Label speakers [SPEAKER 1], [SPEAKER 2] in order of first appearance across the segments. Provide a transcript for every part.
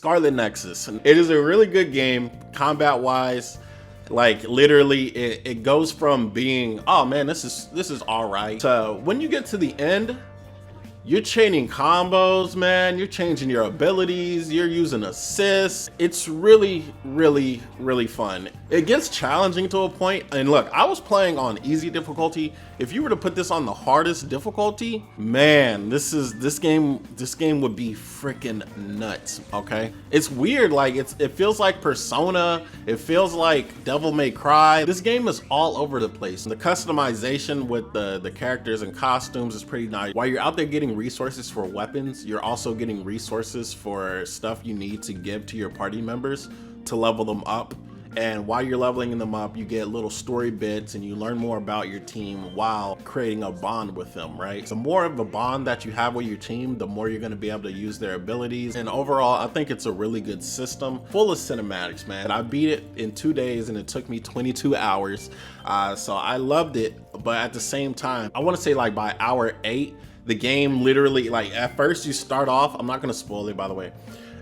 [SPEAKER 1] Scarlet Nexus. It is a really good game, combat wise. Like literally it goes from being, oh man, this is all right, to when you get to the end, you're chaining combos, man. You're changing your abilities. You're using assists. It's really, really, really fun. It gets challenging to a point. And look, I was playing on easy difficulty. If you were to put this on the hardest difficulty, man, this game would be freaking nuts. Okay, it's weird. Like it feels like Persona. It feels like Devil May Cry. This game is all over the place. The customization with the characters and costumes is pretty nice. While you're out there getting resources for weapons, you're also getting resources for stuff you need to give to your party members to level them up. And while you're leveling them up, you get little story bits and you learn more about your team while creating a bond with them, right? The more of a bond that you have with your team, the more you're going to be able to use their abilities. And overall, I think it's a really good system full of cinematics, man. I beat it in 2 days and it took me 22 hours. So I loved it. But at the same time, I want to say like by hour 8, the game literally, like at first you start off, I'm not going to spoil it by the way.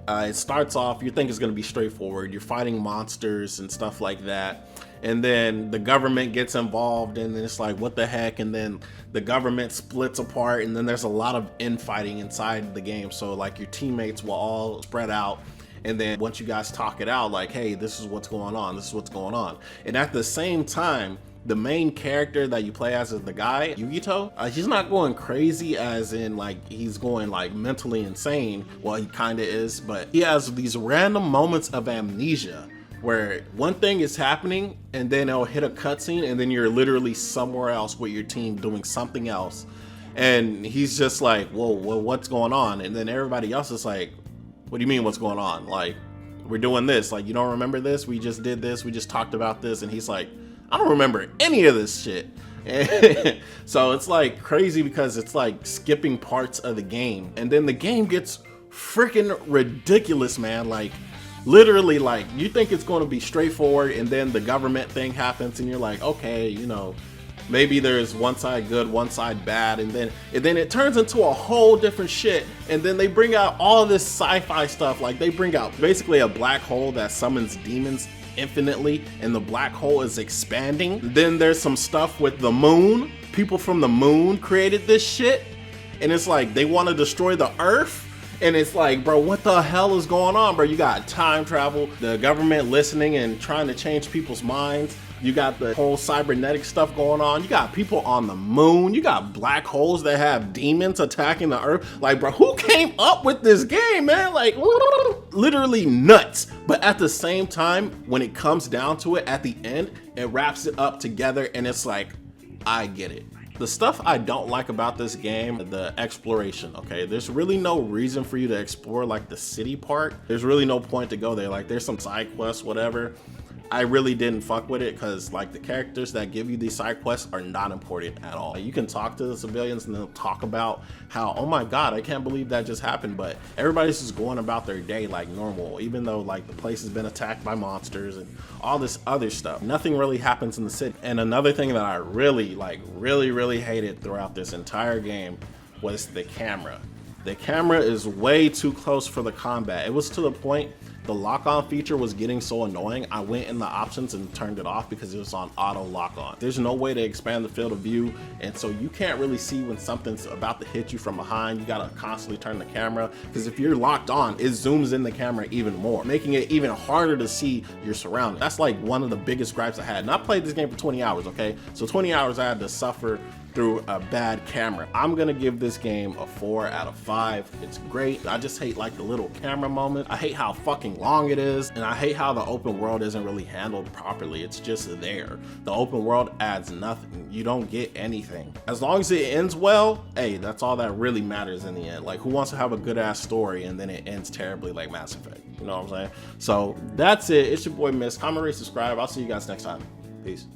[SPEAKER 1] It starts off, you think it's going to be straightforward. You're fighting monsters and stuff like that. And then the government gets involved and then it's like, what the heck? And then the government splits apart and then there's a lot of infighting inside the game. So like your teammates will all spread out. And then once you guys talk it out, like, hey, this is what's going on. This is what's going on. And at the same time, the main character that you play as is the guy, Yugito. He's not going crazy as in like he's going like mentally insane. Well, he kind of is, but he has these random moments of amnesia where one thing is happening and then it'll hit a cutscene and then you're literally somewhere else with your team doing something else. And he's just like, whoa, what's going on? And then everybody else is like, what do you mean what's going on? Like, we're doing this. Like, you don't remember this? We just did this. We just talked about this. And he's like, I don't remember any of this shit. So it's like crazy because it's like skipping parts of the game. And then the game gets freaking ridiculous, man. Like literally, like you think it's going to be straightforward and then the government thing happens and you're like, okay, you know, maybe there's one side good, one side bad. And then it turns into a whole different shit. And then they bring out all this sci-fi stuff. Like they bring out basically a black hole that summons demons infinitely and the black hole is expanding. Then there's some stuff with the moon. People from the moon created this shit and it's like they want to destroy the earth. And it's like, bro, what the hell is going on, bro? You got time travel, the government listening and trying to change people's minds. You got the whole cybernetic stuff going on. You got people on the moon. You got black holes that have demons attacking the earth. Like, bro, who came up with this game, man? Like, literally nuts. But at the same time, when it comes down to it, at the end, it wraps it up together and it's like, I get it. The stuff I don't like about this game, the exploration, okay? There's really no reason for you to explore like the city part. There's really no point to go there. Like there's some side quests, whatever. I really didn't fuck with it because like the characters that give you these side quests are not important at all. You can talk to the civilians and they'll talk about how, oh my God, I can't believe that just happened. But everybody's just going about their day like normal, even though like the place has been attacked by monsters and all this other stuff. Nothing really happens in the city. And another thing that I really hated throughout this entire game was the camera. The camera is way too close for the combat. It was to the point the lock-on feature was getting so annoying, I went in the options and turned it off because it was on auto lock-on. There's no way to expand the field of view, and so you can't really see when something's about to hit you from behind. You gotta constantly turn the camera, because if you're locked on, it zooms in the camera even more, making it even harder to see your surroundings. That's like one of the biggest gripes I had. And I played this game for 20 hours, okay? So 20 hours I had to suffer through a bad camera. I'm gonna give this game a 4 out of 5. It's great. I just hate like the little camera moment. I hate how fucking long it is, and I hate how the open world isn't really handled properly. It's just there. The open world adds nothing. You don't get anything. As long as it ends well, hey, that's all that really matters in the end. Like, who wants to have a good ass story and then it ends terribly like Mass Effect? You know what I'm saying? So that's it. It's your boy Miss. Comment, rate, subscribe. I'll see you guys next time. Peace.